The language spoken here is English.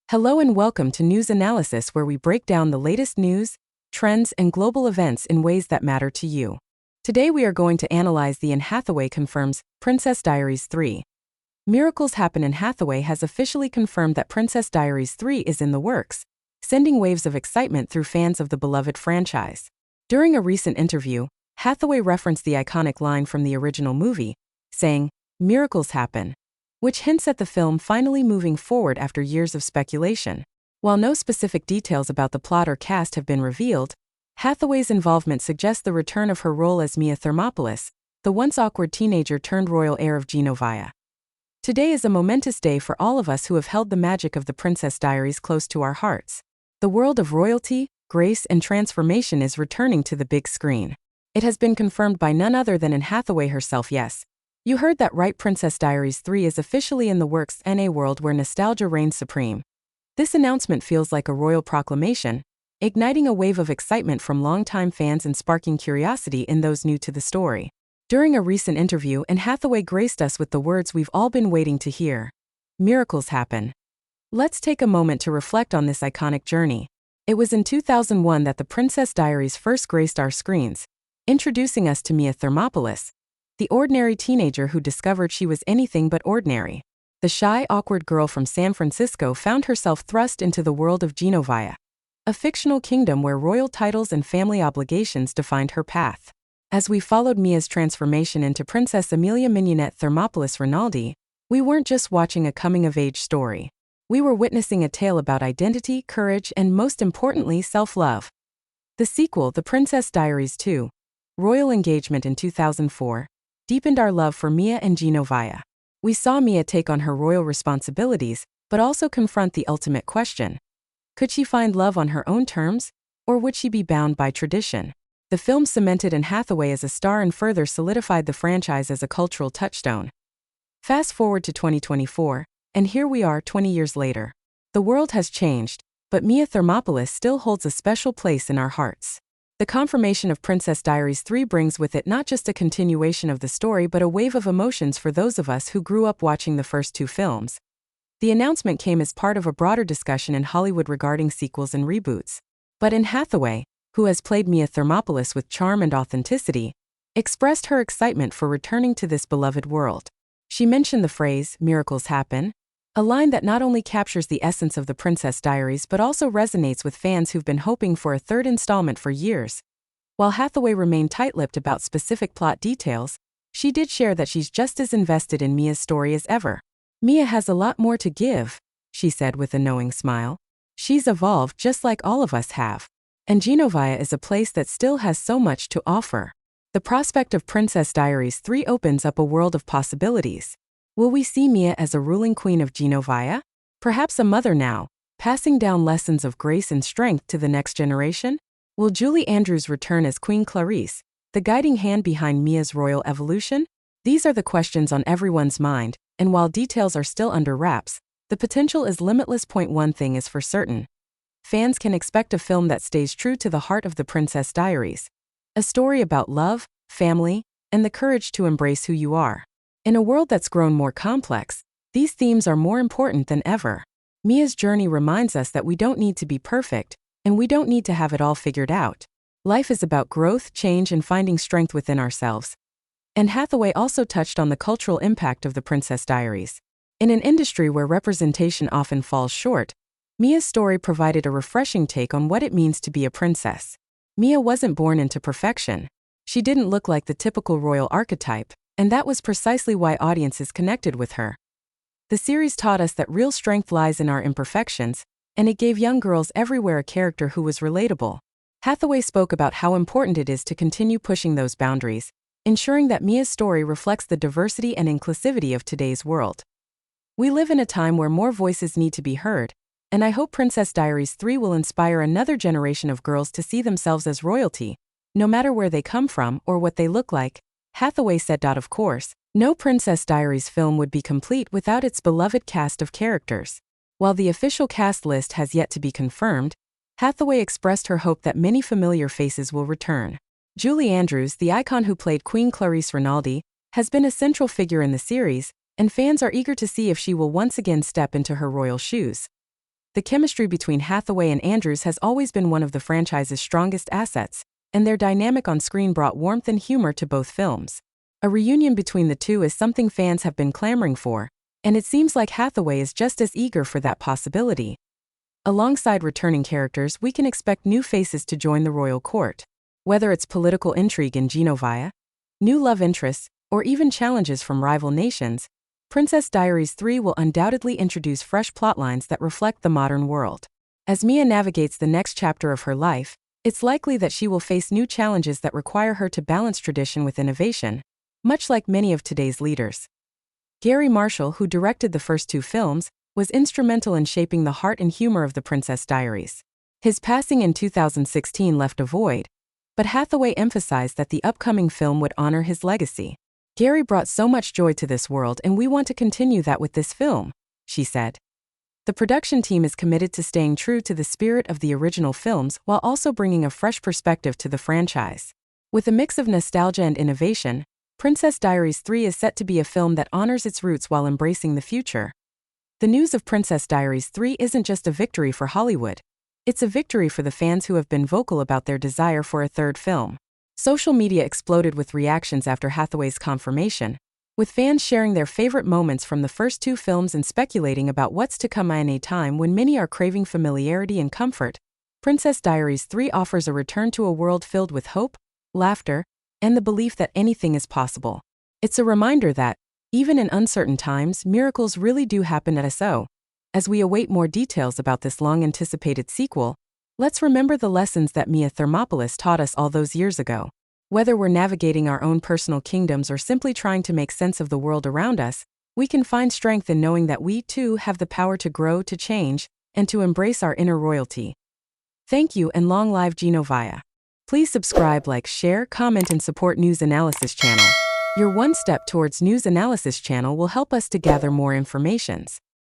Hello and welcome to News Analysis, where we break down the latest news, trends, and global events in ways that matter to you. Today we are going to analyze the Hathaway confirms Princess Diaries 3. Miracles happen. Hathaway has officially confirmed that Princess Diaries 3 is in the works, sending waves of excitement through fans of the beloved franchise. During a recent interview, Hathaway referenced the iconic line from the original movie, saying, "Miracles happen," which hints at the film finally moving forward after years of speculation. While no specific details about the plot or cast have been revealed, Hathaway's involvement suggests the return of her role as Mia Thermopolis, the once awkward teenager turned royal heir of Genovia. Today is a momentous day for all of us who have held the magic of the Princess Diaries close to our hearts. The world of royalty, grace, and transformation is returning to the big screen. It has been confirmed by none other than Hathaway herself. Yes, you heard that right, Princess Diaries 3 is officially in the works in a world where nostalgia reigns supreme. This announcement feels like a royal proclamation, igniting a wave of excitement from longtime fans and sparking curiosity in those new to the story. During a recent interview, Hathaway graced us with the words we've all been waiting to hear: "Miracles happen." Let's take a moment to reflect on this iconic journey. It was in 2001 that the Princess Diaries first graced our screens, introducing us to Mia Thermopolis, the ordinary teenager who discovered she was anything but ordinary. The shy, awkward girl from San Francisco found herself thrust into the world of Genovia, a fictional kingdom where royal titles and family obligations defined her path. As we followed Mia's transformation into Princess Amelia Mignonette Thermopolis Renaldi, we weren't just watching a coming-of-age story. We were witnessing a tale about identity, courage, and most importantly, self-love. The sequel, The Princess Diaries 2, Royal Engagement in 2004, deepened our love for Mia and Genovia. We saw Mia take on her royal responsibilities, but also confront the ultimate question: could she find love on her own terms, or would she be bound by tradition? The film cemented Hathaway as a star and further solidified the franchise as a cultural touchstone. Fast forward to 2024, and here we are 20 years later. The world has changed, but Mia Thermopolis still holds a special place in our hearts. The confirmation of Princess Diaries 3 brings with it not just a continuation of the story but a wave of emotions for those of us who grew up watching the first two films. The announcement came as part of a broader discussion in Hollywood regarding sequels and reboots. But Hathaway, who has played Mia Thermopolis with charm and authenticity, expressed her excitement for returning to this beloved world. She mentioned the phrase, "Miracles happen," a line that not only captures the essence of the Princess Diaries but also resonates with fans who've been hoping for a third installment for years. While Hathaway remained tight-lipped about specific plot details, she did share that she's just as invested in Mia's story as ever. "Mia has a lot more to give," she said with a knowing smile. "She's evolved just like all of us have. And Genovia is a place that still has so much to offer." The prospect of Princess Diaries 3 opens up a world of possibilities. Will we see Mia as a ruling queen of Genovia? Perhaps a mother now, passing down lessons of grace and strength to the next generation? Will Julie Andrews return as Queen Clarisse, the guiding hand behind Mia's royal evolution? These are the questions on everyone's mind, and while details are still under wraps, the potential is limitless. One thing is for certain: fans can expect a film that stays true to the heart of the Princess Diaries. A story about love, family, and the courage to embrace who you are. In a world that's grown more complex, these themes are more important than ever. Mia's journey reminds us that we don't need to be perfect, and we don't need to have it all figured out. Life is about growth, change, and finding strength within ourselves. Hathaway also touched on the cultural impact of the Princess Diaries. In an industry where representation often falls short, Mia's story provided a refreshing take on what it means to be a princess. Mia wasn't born into perfection. She didn't look like the typical royal archetype, and that was precisely why audiences connected with her. The series taught us that real strength lies in our imperfections, and it gave young girls everywhere a character who was relatable. Hathaway spoke about how important it is to continue pushing those boundaries, ensuring that Mia's story reflects the diversity and inclusivity of today's world. We live in a time where more voices need to be heard, and I hope Princess Diaries 3 will inspire another generation of girls to see themselves as royalty, no matter where they come from or what they look like. Hathaway said. Of course, no Princess Diaries film would be complete without its beloved cast of characters. While the official cast list has yet to be confirmed, Hathaway expressed her hope that many familiar faces will return. Julie Andrews, the icon who played Queen Clarisse Renaldi, has been a central figure in the series, and fans are eager to see if she will once again step into her royal shoes. The chemistry between Hathaway and Andrews has always been one of the franchise's strongest assets, and their dynamic on screen brought warmth and humor to both films. A reunion between the two is something fans have been clamoring for, and it seems like Hathaway is just as eager for that possibility. Alongside returning characters, we can expect new faces to join the royal court. Whether it's political intrigue in Genovia, new love interests, or even challenges from rival nations, Princess Diaries 3 will undoubtedly introduce fresh plotlines that reflect the modern world. As Mia navigates the next chapter of her life, it's likely that she will face new challenges that require her to balance tradition with innovation, much like many of today's leaders. Gary Marshall, who directed the first two films, was instrumental in shaping the heart and humor of the Princess Diaries. His passing in 2016 left a void, but Hathaway emphasized that the upcoming film would honor his legacy. "Gary brought so much joy to this world, and we want to continue that with this film," she said. The production team is committed to staying true to the spirit of the original films while also bringing a fresh perspective to the franchise. With a mix of nostalgia and innovation, Princess Diaries 3 is set to be a film that honors its roots while embracing the future. The news of Princess Diaries 3 isn't just a victory for Hollywood. It's a victory for the fans who have been vocal about their desire for a third film. Social media exploded with reactions after Hathaway's confirmation, with fans sharing their favorite moments from the first two films and speculating about what's to come. In a time when many are craving familiarity and comfort, Princess Diaries 3 offers a return to a world filled with hope, laughter, and the belief that anything is possible. It's a reminder that, even in uncertain times, miracles really do happen at so. As we await more details about this long-anticipated sequel, let's remember the lessons that Mia Thermopolis taught us all those years ago. Whether we're navigating our own personal kingdoms or simply trying to make sense of the world around us, we can find strength in knowing that we, too, have the power to grow, to change, and to embrace our inner royalty. Thank you, and long live Genovia. Please subscribe, like, share, comment, and support News Analysis channel. Your one step towards News Analysis channel will help us to gather more informations.